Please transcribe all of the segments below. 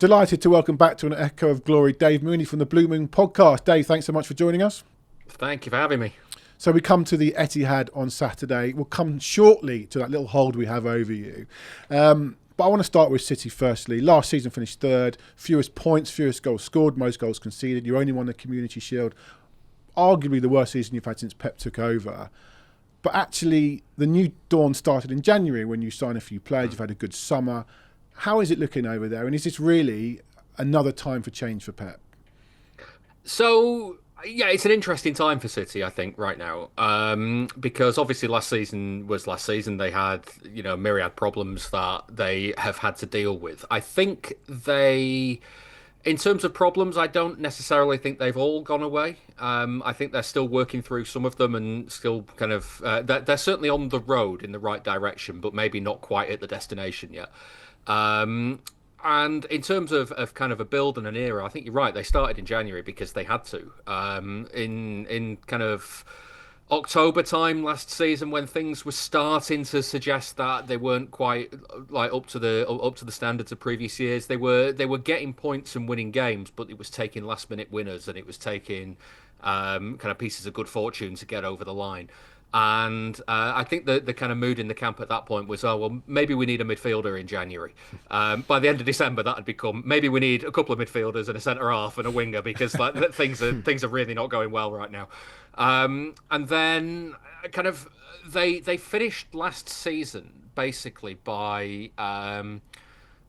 Delighted to welcome back to an Echo of Glory Dave Mooney from the Blue Moon podcast. Dave, thanks so much for joining us. Thank you for having me. So we come to the Etihad on Saturday. We'll come shortly to that little hold we have over you. But I want to start with City firstly. Last season finished third, fewest points, fewest goals scored, most goals conceded. You only won the Community Shield. Arguably the worst season you've had since Pep took over. But actually, the new dawn started in January when you signed a few players. You've had a good summer. How is it looking over there? And is this really another time for change for Pep? So, yeah, it's an interesting time for City, I think, right now. Because obviously last season was last season. They had, myriad problems that they have had to deal with. I think in terms of problems, I don't necessarily think they've all gone away. I think they're still working through some of them and still kind of... they're certainly on the road in the right direction, but maybe not quite at the destination yet. And in terms of kind of a build and an era, I think you're right. They started in January because they had to. In kind of October time last season, when things were starting to suggest that they weren't quite like up to the standards of previous years, they were getting points and winning games, but it was taking last minute winners and it was taking kind of pieces of good fortune to get over the line. And I think the kind of mood in the camp at that point was, oh, well, maybe we need a midfielder in January. By the end of December, that had become, maybe we need a couple of midfielders and a centre-half and a winger because like, things are really not going well right now. And then kind of they finished last season basically by...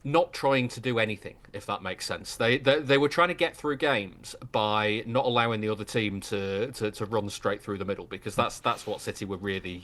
not trying to do anything, if that makes sense. They were trying to get through games by not allowing the other team to run straight through the middle, because that's what City were really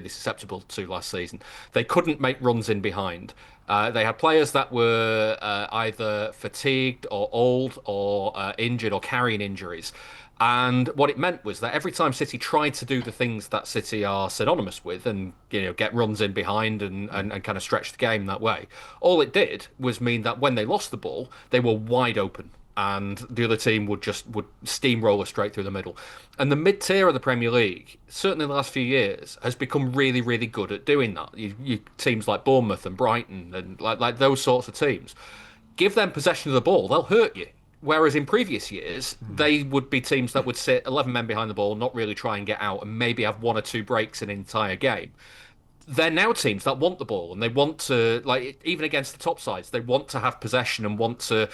susceptible to last season. They couldn't make runs in behind. They had players that were either fatigued or old or injured or carrying injuries. And what it meant was that every time City tried to do the things that City are synonymous with and get runs in behind and kind of stretch the game that way, all it did was mean that when they lost the ball, they were wide open and the other team would steamroller straight through the middle. And the mid-tier of the Premier League, certainly in the last few years, has become really, really good at doing that. You teams like Bournemouth and Brighton and like those sorts of teams, give them possession of the ball, they'll hurt you. Whereas in previous years, they would be teams that would sit 11 men behind the ball, not really try and get out, and maybe have one or two breaks in an entire game. They're now teams that want the ball, and they want to, like, even against the top sides, they want to have possession and want to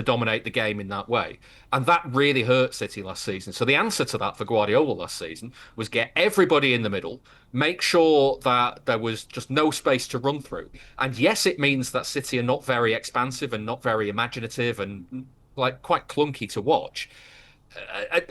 dominate the game in that way. And that really hurt City last season. So the answer to that for Guardiola last season was get everybody in the middle, make sure that there was just no space to run through. And yes, it means that City are not very expansive and not very imaginative and like quite clunky to watch.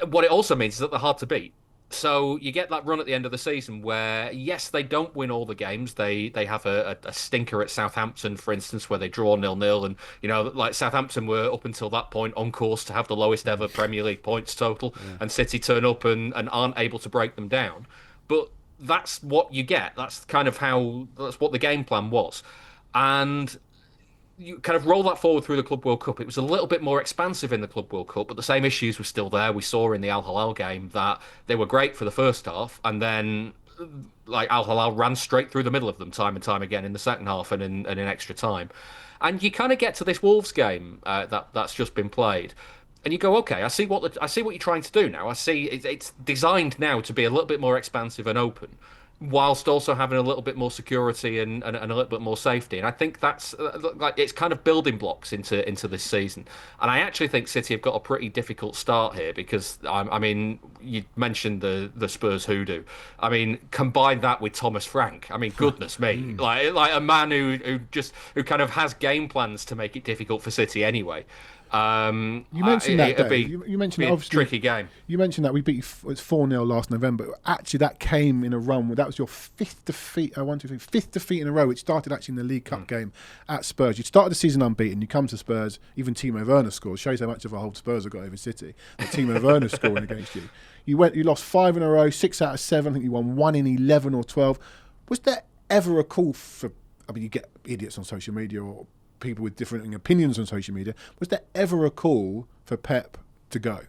What it also means is that they're hard to beat. So you get that run at the end of the season where, yes, they don't win all the games. They have a stinker at Southampton, for instance, where they draw 0-0. And, like Southampton were up until that point on course to have the lowest ever Premier League points total. Yeah. And City turn up and aren't able to break them down. But that's what you get. That's kind of that's what the game plan was. And you kind of roll that forward through the Club World Cup. It was a little bit more expansive in the Club World Cup, but the same issues were still there. We saw in the Al Hilal game that they were great for the first half, and then like Al Hilal ran straight through the middle of them time and time again in the second half and in extra time. And you kind of get to this Wolves game that's just been played, and you go, okay, I see what you're trying to do now. I see it's designed now to be a little bit more expansive and open, whilst also having a little bit more security and a little bit more safety. And I think that's like it's kind of building blocks into this season. And I actually think City have got a pretty difficult start here because, I mean, you mentioned the Spurs hoodoo. I mean, combine that with Thomas Frank. I mean, goodness me. Like a man who kind of has game plans to make it difficult for City anyway. You mentioned that, Dave. You mentioned that, obviously, tricky game. You mentioned that we beat you, it's 4-0 last November. Actually, that came in a run. That was your fifth defeat in a row, which started actually in the League Cup game at Spurs. You started the season unbeaten. You come to Spurs. Even Timo Werner scores. Shows how much of a hold Spurs have got over City. Timo Werner scoring against you. You lost 5 in a row, 6 out of 7. I think you won 1 in 11 or 12. Was there ever a call for? I mean, you get idiots on social media or people with different opinions on social media. Was there ever a call for Pep to go?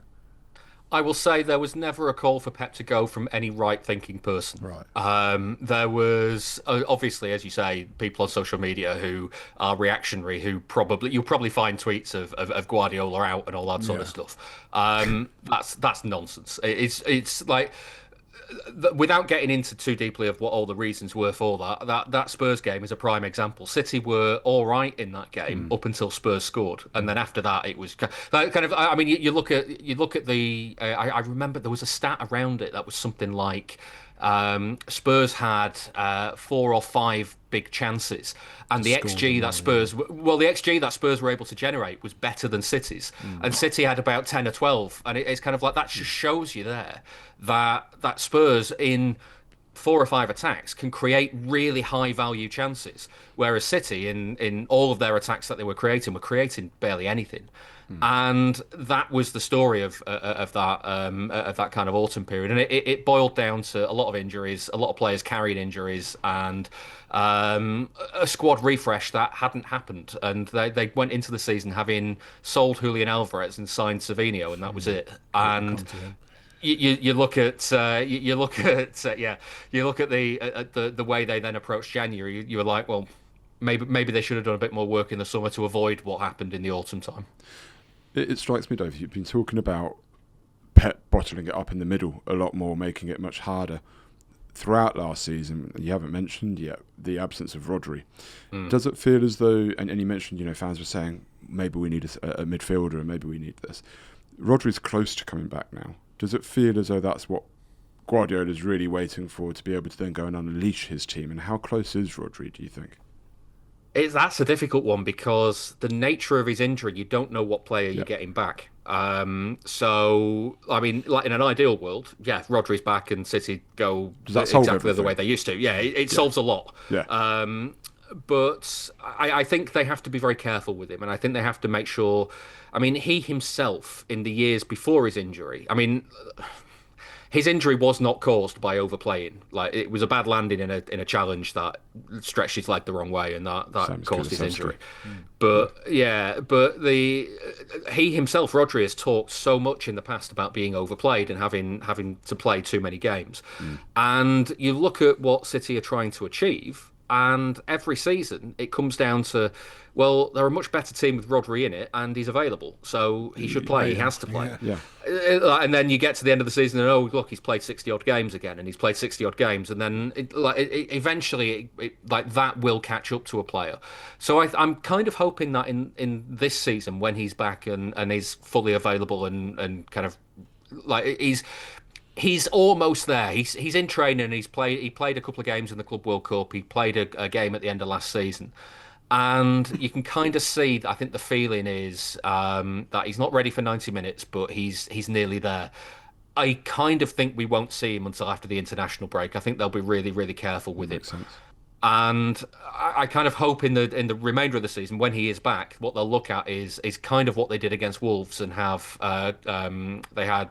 I will say there was never a call for Pep to go from any right-thinking person. Right. There was obviously, as you say, people on social media who are reactionary, who you'll probably find tweets of Guardiola out and all that sort of Yeah. stuff. That's nonsense. It's like without getting into too deeply of what all the reasons were for that Spurs game is a prime example. City were all right in that game up until Spurs scored, and then after that it was kind of. I mean, you look at the. I remember there was a stat around it that was something like. Spurs had 4 or 5 big chances, and the Scored them XG that all, Spurs, well, the XG that Spurs were able to generate was better than City's, and City had about 10 or 12, and it's kind of like that just shows you there that Spurs in 4 or 5 attacks can create really high value chances, whereas City in all of their attacks that they were creating barely anything. And that was the story of that kind of autumn period, and it boiled down to a lot of injuries, a lot of players carrying injuries, and a squad refresh that hadn't happened. And they went into the season having sold Julian Alvarez and signed Savinho, and that was it. And you look at you look at you look at the way they then approached January. You were like, well, maybe they should have done a bit more work in the summer to avoid what happened in the autumn time. It strikes me, Dave, you've been talking about Pep bottling it up in the middle a lot more, making it much harder. Throughout last season, you haven't mentioned yet the absence of Rodri. Does it feel as though, and you mentioned, fans were saying maybe we need a midfielder and maybe we need this. Rodri's close to coming back now. Does it feel as though that's what Guardiola's really waiting for to be able to then go and unleash his team? And how close is Rodri, do you think? That's a difficult one because the nature of his injury, you don't know what player you're getting back. So, I mean, like in an ideal world, Rodri's back and City go exactly the way they used to. Yeah, it solves a lot. Yeah. But I think they have to be very careful with him, and I think they have to make sure. I mean, he himself, in the years before his injury, I mean, his injury was not caused by overplaying. Like it was a bad landing in a challenge that stretched his leg the wrong way, and that caused his injury. But he himself, Rodri, has talked so much in the past about being overplayed and having to play too many games. And you look at what City are trying to achieve, and every season it comes down to, well, they're a much better team with Rodri in it, and he's available, so he should play. He has to play. Yeah. And then you get to the end of the season, and oh, look, he's played 60-odd games again, and he's played 60-odd games, and then eventually that will catch up to a player. So I'm kind of hoping that in this season, when he's back and is fully available and kind of like he's almost there. He's in training. He played a couple of games in the Club World Cup. He played a game at the end of last season. And you can kind of see, I think the feeling is that he's not ready for 90 minutes, but he's nearly there. I kind of think we won't see him until after the international break. I think they'll be really, really careful with him. Sense. And I kind of hope in the remainder of the season, when he is back, what they'll look at is kind of what they did against Wolves, and have they had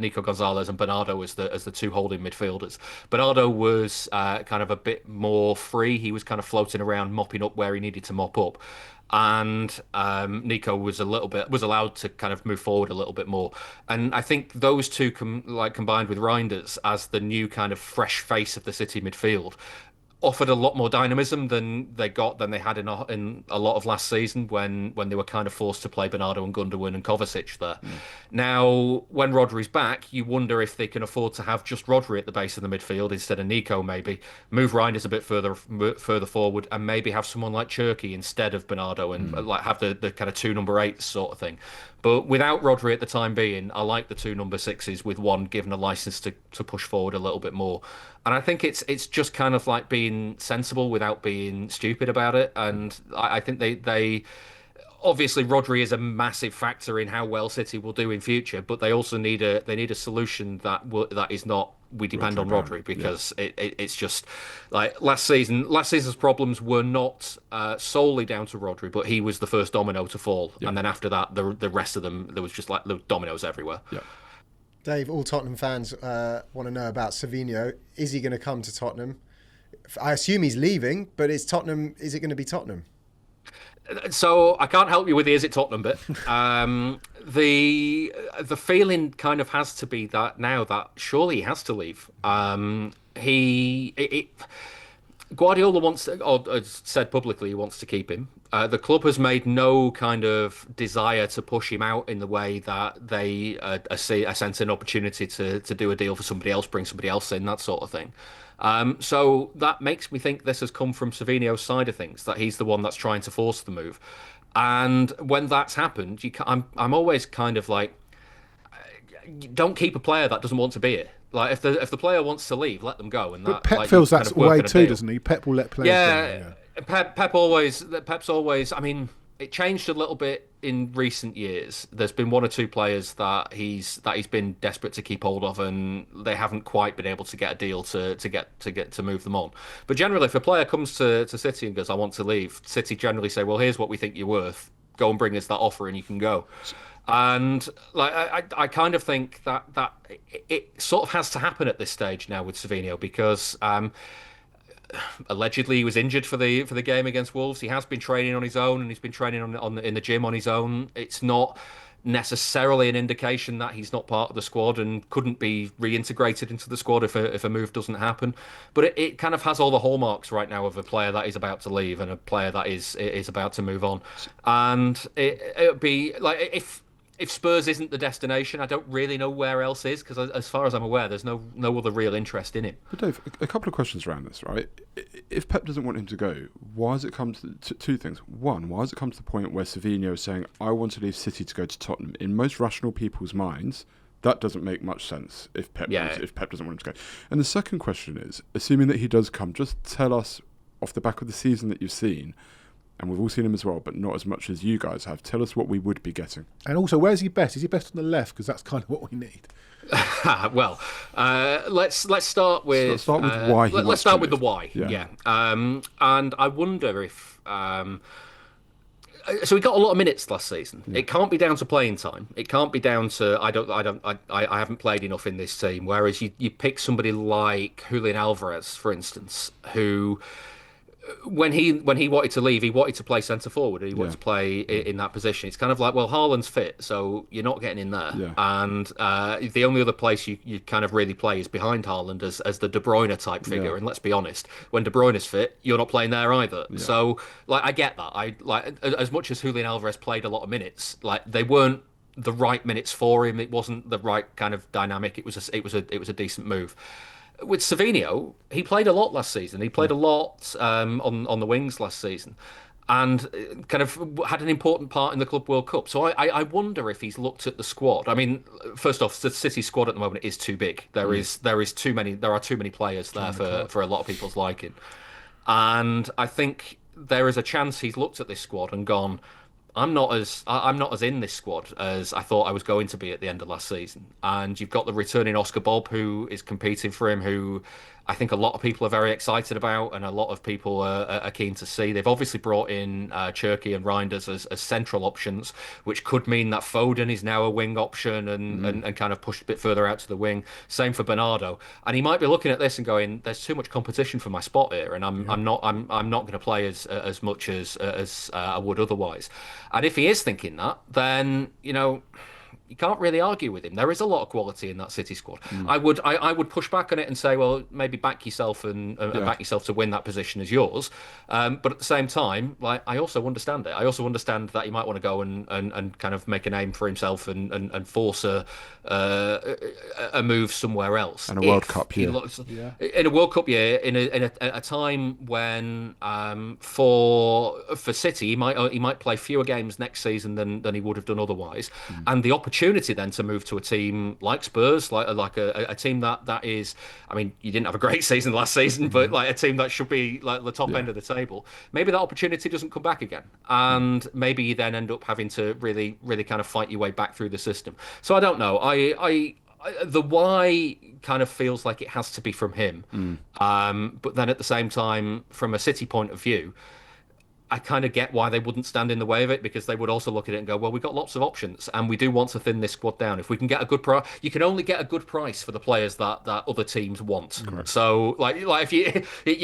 Nico Gonzalez and Bernardo as the two holding midfielders. Bernardo was kind of a bit more free. He was kind of floating around, mopping up where he needed to mop up. And Nico was allowed to kind of move forward a little bit more. And I think those two combined with Reinders as the new kind of fresh face of the City midfield offered a lot more dynamism than they had in a lot of last season when they were kind of forced to play Bernardo and Gundogan and Kovacic there. Now, when Rodri's back, you wonder if they can afford to have just Rodri at the base of the midfield instead of Nico, maybe. Move Reinders a bit further forward, and maybe have someone like Cherki instead of Bernardo, and like have the kind of two number 8s sort of thing. But without Rodri at the time being, I like the two number 6s with one given a license to push forward a little bit more. And I think it's just kind of like being sensible without being stupid about it. And I think they obviously Rodri is a massive factor in how well City will do in future, but they also need a solution that is not we depend on Rodri, because it's just like last season's problems were not solely down to Rodri, but he was the first domino to fall, and then after that the rest of them, there was just like the dominoes everywhere. Dave, all Tottenham fans want to know about Savinho. Is he going to come to Tottenham? I assume he's leaving, but is it going to be Tottenham? So I can't help you with the is it Tottenham bit. The feeling kind of has to be that now that surely he has to leave. Guardiola wants, or has said publicly, he wants to keep him. The club has made no kind of desire to push him out in the way that they sense an opportunity to do a deal for somebody else, bring somebody else in, that sort of thing. So that makes me think this has come from Savinho's side of things, that he's the one that's trying to force the move. And when that's happened, I'm always kind of like, don't keep a player that doesn't want to be here. Like if the player wants to leave, let them go. And But that, Pep like, feels kind that's of the way work on a too, deal. doesn't he? Pep will let players Yeah, go. Pep's always. I mean, it changed a little bit in recent years. There's been one or two players that he's been desperate to keep hold of, and they haven't quite been able to get a deal to move them on. But generally, if a player comes to City and goes, "I want to leave," City generally say, "Well, here's what we think you're worth. Go and bring us that offer, and you can go." And like I kind of think that it sort of has to happen at this stage now with Savinho because allegedly he was injured for the game against Wolves. He has been training on his own, and he's been training in the gym on his own. It's not necessarily an indication that he's not part of the squad and couldn't be reintegrated into the squad if a move doesn't happen. But it kind of has all the hallmarks right now of a player that is about to leave and a player that is about to move on. And it would be like if Spurs isn't the destination, I don't really know where else is because, as far as I'm aware, there's no other real interest in him. But Dave, a couple of questions around this, right? If Pep doesn't want him to go, why has it come to two things? One, why has it come to the point where Savinho is saying, "I want to leave City to go to Tottenham"? In most rational people's minds, that doesn't make much sense if Pep doesn't want him to go. And the second question is, assuming that he does come, just tell us off the back of the season that you've seen. And we've all seen him as well, but not as much as you guys have. Tell us what we would be getting. And also, where's he best? Is he best on the left? Because that's kind of what we need. Well, let's start with Start with why. Let's start with the why. Yeah. And I wonder if so we got a lot of minutes last season. Yeah. It can't be down to playing time. It can't be down to I haven't played enough in this team. Whereas you pick somebody like Julian Alvarez, for instance, who. When he wanted to leave, he wanted to play centre forward. He wanted to play in that position. It's kind of like, well, Haaland's fit, so you're not getting in there. Yeah. And the only other place you kind of really play is behind Haaland as the De Bruyne type figure. Yeah. And let's be honest, when De Bruyne's fit, you're not playing there either. Yeah. So, like, I get that. I like as much as Julian Alvarez played a lot of minutes, like they weren't the right minutes for him. It wasn't the right kind of dynamic. It was a decent move. With Savinho, he played a lot last season. He played a lot on the wings last season, and kind of had an important part in the Club World Cup. So I wonder if he's looked at the squad. I mean, first off, the City squad at the moment is too big. There are too many players there for a lot of people's liking, and I think there is a chance he's looked at this squad and gone, I'm not as in this squad as I thought I was going to be at the end of last season. And you've got the returning Oscar Bob, who is competing for him, who I think a lot of people are very excited about, and a lot of people are keen to see. They've obviously brought in Cherki and Reinders as central options, which could mean that Foden is now a wing option and kind of pushed a bit further out to the wing. Same for Bernardo, and he might be looking at this and going, "There's too much competition for my spot here, and I'm not going to play as much as I would otherwise." And if he is thinking that, then you can't really argue with him. There is a lot of quality in that City squad. I would push back on it and say, well, maybe back yourself and back yourself to win that position as yours. But at the same time, like, I also understand it. I also understand that he might want to go and kind of make a name for himself and force a move somewhere else. And a World Cup year. In a World Cup year, in a time when for City he might play fewer games next season than he would have done otherwise, and the opportunity then to move to a team like Spurs, like a team that is, I mean, you didn't have a great season last season, but like a team that should be like the top end of the table. Maybe that opportunity doesn't come back again, and maybe you then end up having to really, really kind of fight your way back through the system. So I don't know. The why kind of feels like it has to be from him, but then at the same time, from a City point of view, I kind of get why they wouldn't stand in the way of it, because they would also look at it and go, well, we've got lots of options and we do want to thin this squad down. If we can get a good price, you can only get a good price for the players that other teams want. Correct. So like if you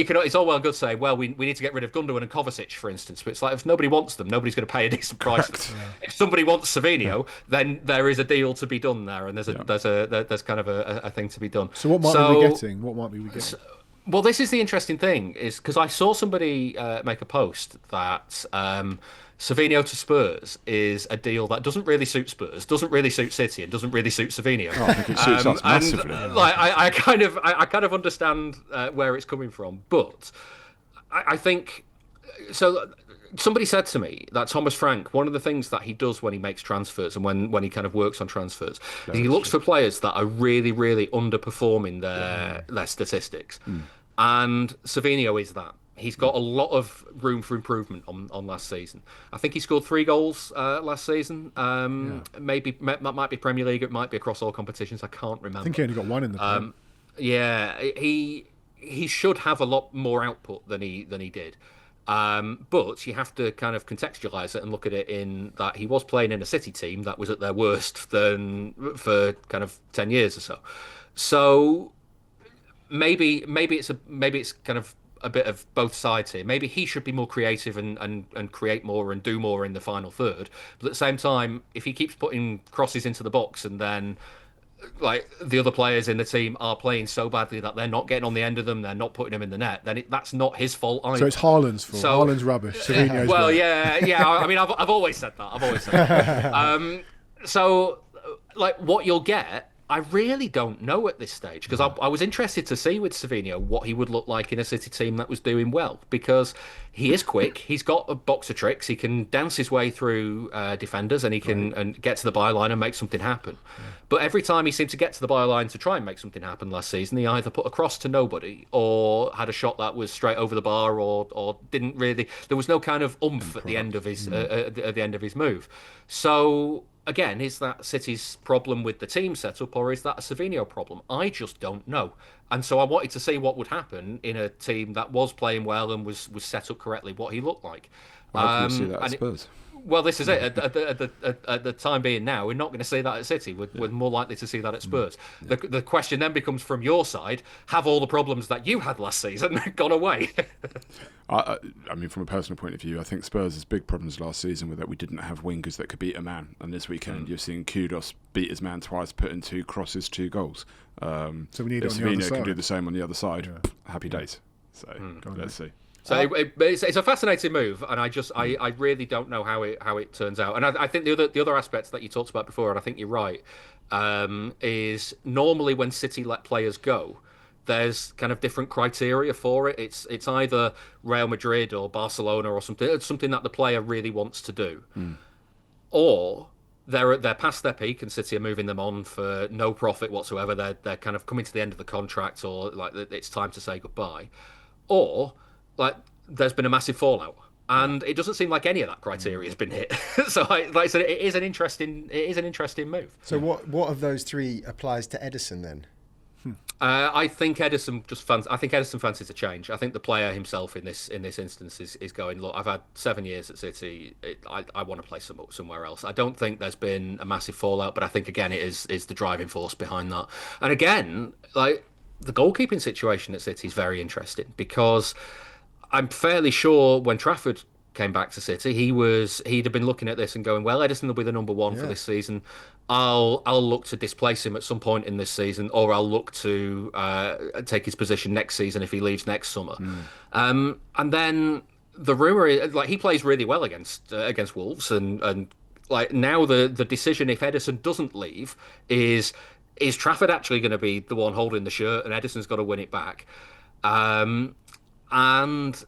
can, it's all well and good saying, well, we need to get rid of Gundogan and Kovacic, for instance, but it's like, if nobody wants them, nobody's going to pay a decent price. If somebody wants Savinho, then there is a deal to be done there, and there's kind of a thing to be done. So what might we be getting? What might we be getting? Well, this is the interesting thing, is because I saw somebody make a post that Savinho to Spurs is a deal that doesn't really suit Spurs, doesn't really suit City, and doesn't really suit Savinho. Oh, I think it suits us massively. Like, I kind of understand where it's coming from, but I think so. Somebody said to me that Thomas Frank, one of the things that he does when he makes transfers and when he kind of works on transfers, is he looks for players that are really, really underperforming their statistics. And Savinho is that. He's got a lot of room for improvement on last season. I think he scored 3 goals last season. Maybe that might be Premier League. It might be across all competitions. I can't remember. I think he only got 1 in the Prem. Yeah, he should have a lot more output than he did. But you have to kind of contextualise it and look at it in that he was playing in a City team that was at their worst for kind of 10 years or so. So maybe it's kind of a bit of both sides here. Maybe he should be more creative and create more and do more in the final third. But at the same time, if he keeps putting crosses into the box and then like the other players in the team are playing so badly that they're not getting on the end of them, they're not putting them in the net, then that's not his fault either. So it's Haaland's fault. Haaland's rubbish. Savinho's well, great. yeah. I mean, I've always said that. So, like, what you'll get, I really don't know at this stage, because I was interested to see with Savinho what he would look like in a City team that was doing well, because he is quick, he's got a box of tricks, he can dance his way through defenders, and he can and get to the byline and make something happen. But every time he seemed to get to the byline to try and make something happen last season, he either put a cross to nobody or had a shot that was straight over the bar, or didn't really. There was no kind of oomph at the end of his at the end of his move. So again, is that City's problem with the team setup, or is that a Savinho problem? I just don't know. And so I wanted to see what would happen in a team that was playing well and was set up correctly, what he looked like. I can see that at Spurs. Well, this is it. At the time being now, we're not going to see that at City. We're more likely to see that at Spurs. The question then becomes, from your side, have all the problems that you had last season gone away? I mean, from a personal point of view, I think Spurs' big problems last season were that we didn't have wingers that could beat a man. And this weekend, you're seeing Kudos beat his man twice, put in 2 crosses, 2 goals. So we need if it on the other Savinho side. can do the same on the other side, happy days. So let's see. So it's a fascinating move, and I really don't know how it turns out. And I think the other aspects that you talked about before, and I think you're right, is normally when City let players go, there's kind of different criteria for it. It's either Real Madrid or Barcelona or something. It's something that the player really wants to do, or they're past their peak and City are moving them on for no profit whatsoever. They're kind of coming to the end of the contract, or like it's time to say goodbye, or like there's been a massive fallout, and it doesn't seem like any of that criteria has been hit. So, like I said, it is an interesting move. So, what of those 3 applies to Edison then? I think Edison fancies a change. I think the player himself in this instance is going, look, I've had 7 years at City. I want to play somewhere else. I don't think there's been a massive fallout, but I think again it is the driving force behind that. And again, like the goalkeeping situation at City is very interesting, because I'm fairly sure when Trafford came back to City, he'd have been looking at this and going, well, Edison will be the number 1 for this season. I'll look to displace him at some point in this season, or I'll look to take his position next season if he leaves next summer. And then the rumor is, like, he plays really well against Wolves, and like now the decision, if Edison doesn't leave, is Trafford actually going to be the one holding the shirt, and Edison's got to win it back. And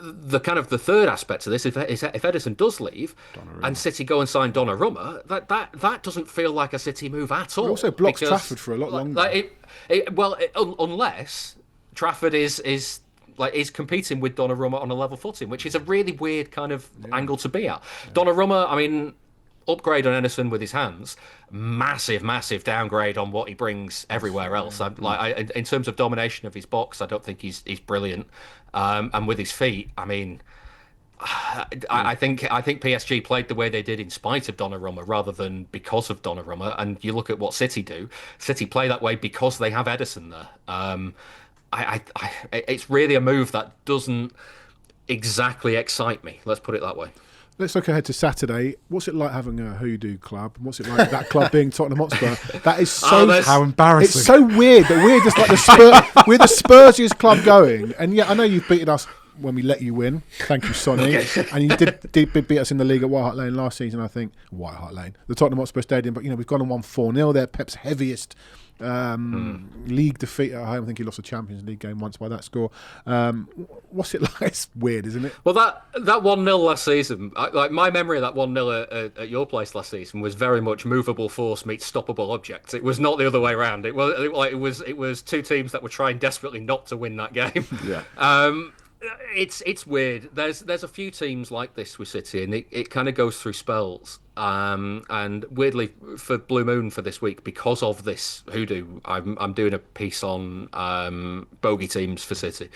the kind of the third aspect to this, if Edison does leave and City go and sign Donnarumma, that doesn't feel like a City move at all. It also blocks Trafford for a lot longer. Unless Trafford is competing with Donnarumma on a level footing, which is a really weird kind of angle to be at. Donnarumma, I mean, upgrade on Edison with his hands, massive downgrade on what he brings everywhere else. In terms of domination of his box, I don't think he's brilliant. And with his feet, I mean, I think PSG played the way they did in spite of Donnarumma rather than because of Donnarumma. And you look at what City do. City play that way because they have Edison there. It's really a move that doesn't exactly excite me. Let's put it that way. Let's look ahead to Saturday. What's it like having a hoodoo club? What's it like that club being Tottenham Hotspur? That is so how embarrassing. It's so weird that we're just like we're the Spursiest club going. And yeah, I know you've beaten us when we let you win. Thank you, Sonny. And you did beat us in the league at White Hart Lane last season, I think. White Hart Lane, the Tottenham Hotspur Stadium. But we've gone and won 4-0 there. Pep's heaviest league defeat at home. I think he lost a Champions League game once by that score. What's it like? It's weird, isn't it? Well, that 1-0 last season, like my memory of that 1-0 at your place last season was very much movable force meets stoppable objects. It was not the other way around. It was two teams that were trying desperately not to win that game. Yeah. It's weird. There's a few teams like this with City, and it kind of goes through spells. And weirdly, for Blue Moon for this week, because of this hoodoo, I'm doing a piece on bogey teams for City,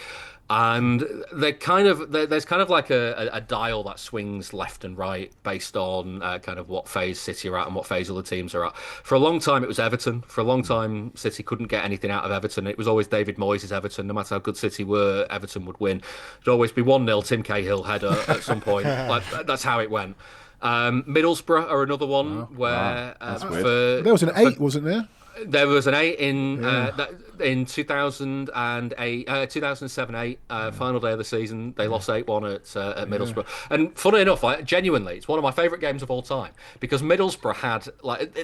and there's kind of like a dial that swings left and right based on kind of what phase City are at and what phase other teams are at. For a long time, it was Everton. For a long time, City couldn't get anything out of Everton. It was always David Moyes' Everton. No matter how good City were, Everton would win. It'd always be 1-0 Tim Cahill header at some point. That's how it went. Middlesbrough are another one where there was an 8, wasn't there? There was an 8 in 2008, 2007-8, final day of the season. They lost 8-1 at Middlesbrough. And funny enough, genuinely, it's one of my favourite games of all time because Middlesbrough had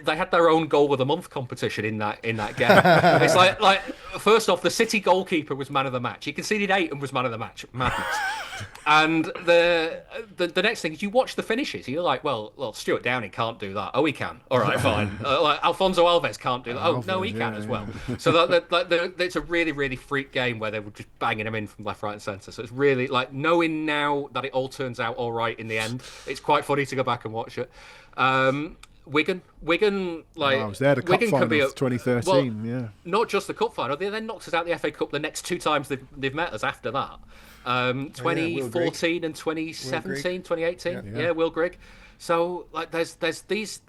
they had their own goal of the month competition in that game. It's like first off, the City goalkeeper was man of the match. He conceded 8 and was man of the match. Madness. And the next thing is you watch the finishes. You're like, well, Stuart Downing can't do that. Oh, he can. All right, fine. Alfonso Alves can't do that. Oh, no, he can as well. So it's a really, really freak game where they were just banging him in from left, right, and centre. So it's really like knowing now that it all turns out all right in the end. It's quite funny to go back and watch it. Wigan, I was there. The cup final, 2013. Yeah, not just the cup final. They then knocked us out the FA Cup the next 2 times they've met us after that. 2014 and 2017, 2018. Yeah, Will Grigg. So there's these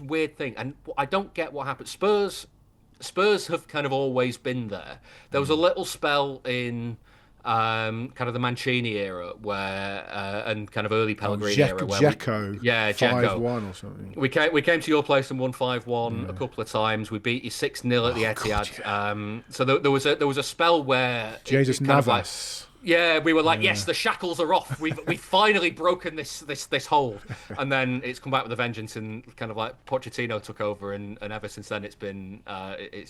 weird things, and I don't get what happened. Spurs have kind of always been there. There was a little spell in kind of the Mancini era where and kind of early Pellegrini era where Dzeko 5-1 or something. We came to your place and won 5-1 a couple of times. We beat you 6-0 at the Etihad. God, so there was a spell where Jesus Navas. We were like, yes, the shackles are off. We've finally broken this hold, and then it's come back with a vengeance, and kind of like Pochettino took over, and ever since then it's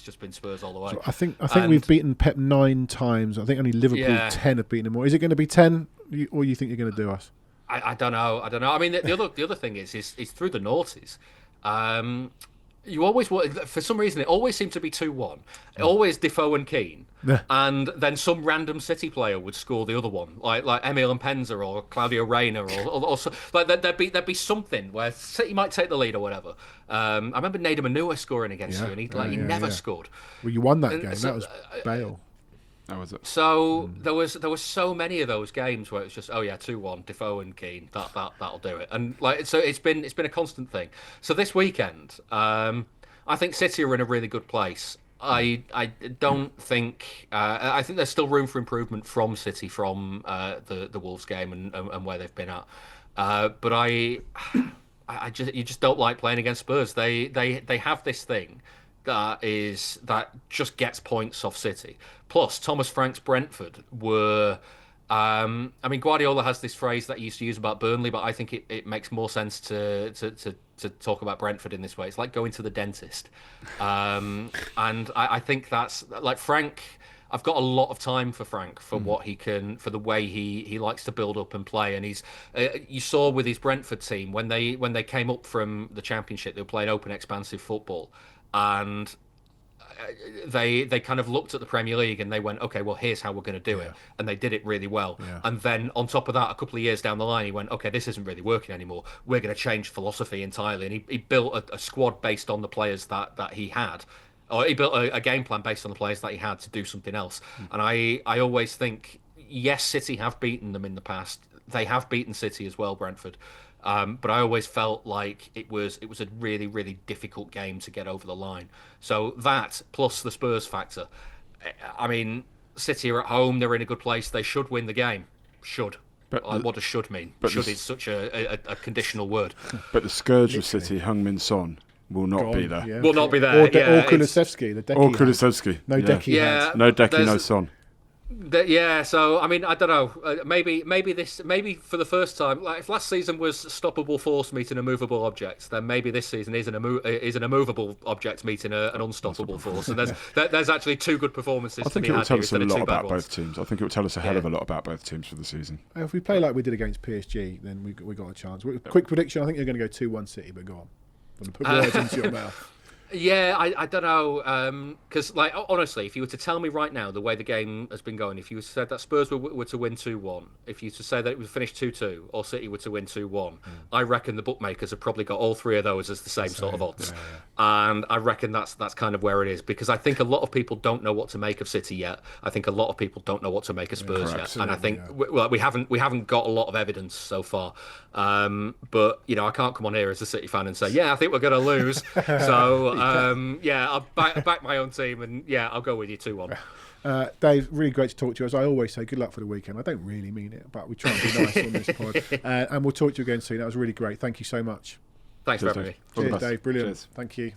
just been Spurs all the way. So I think we've beaten Pep 9 times. I think only Liverpool 10 have beaten him more. Is it going to be 10, or you think you're going to do us? I don't know. I mean, the other thing is through the noughties. You always, for some reason, it always seemed to be 2-1. Always Defoe and Keane, and then some random City player would score the other one, like Emil and Penza or Claudio Reyna, or like there'd be something where City might take the lead or whatever. I remember Nader Manua scoring against you, and he never scored. Well, you won that game. That was Bale. That was it. So there was so many of those games where it's just 2-1 Defoe and Keane, that'll do it, and so it's been a constant thing. So this weekend, I think City are in a really good place. I don't think I think there's still room for improvement from City from the Wolves game and where they've been at, but you just don't like playing against Spurs. They have this thing that just gets points off City. Plus, Thomas Frank's Brentford were. I mean, Guardiola has this phrase that he used to use about Burnley, but I think it makes more sense to talk about Brentford in this way. It's like going to the dentist, and I think that's like Frank. I've got a lot of time for Frank for what he can, for the way he likes to build up and play. And he's you saw with his Brentford team when they came up from the Championship, they were playing open, expansive football, and they kind of looked at the Premier League and they went, okay, well, here's how we're going to do it, and they did it really well. And then on top of that, a couple of years down the line, he went, okay, this isn't really working anymore. We're going to change philosophy entirely, and he built a squad based on the players that he had. Or he built a game plan based on the players that he had to do something else. And I always think, yes, City have beaten them in the past. they have beaten City as well, Brentford. But I always felt like it was a really, really difficult game to get over the line. So that plus the Spurs factor. I mean, City are at home. They're in a good place. They should win the game. Should. What does should mean? Should is such a conditional word. But the scourge of City, Heung-min Son, will not be there. Yeah. Will not be there. Or Kulusevski, the Decky. Or Kulusevski. No Decky hands. No Decky, no Son. So I mean, I don't know. Maybe for the first time, like if last season was stoppable force meeting a movable object, then maybe this season is an immovable object meeting an unstoppable force. And there's actually two good performances. I think it will tell us a lot about both teams. I think it will tell us a hell of a lot about both teams for the season. If we play like we did against PSG, then we got a chance. Quick prediction: I think you're going to go 2-1 City, but go on. I'm going to put words into your mouth. Yeah, I don't know, because like honestly, if you were to tell me right now the way the game has been going, if you said that Spurs were to win 2-1, if you were to say that it would finish 2-2, or City were to win 2-1, I reckon the bookmakers have probably got all three of those as the same sort of odds, and I reckon that's kind of where it is, because I think a lot of people don't know what to make of City yet. I think a lot of people don't know what to make of Spurs yet, and I think we haven't got a lot of evidence so far. But I can't come on here as a City fan and say, I think we're going to lose. So. I'll back my own team, and I'll go with you 2-1. Dave, really great to talk to you. As I always say, good luck for the weekend. I don't really mean it, but we try and be nice on this pod. And we'll talk to you again soon. That was really great. Thank you so much. Thanks for having me. Cheers, Dave. Brilliant. Cheers. Thank you.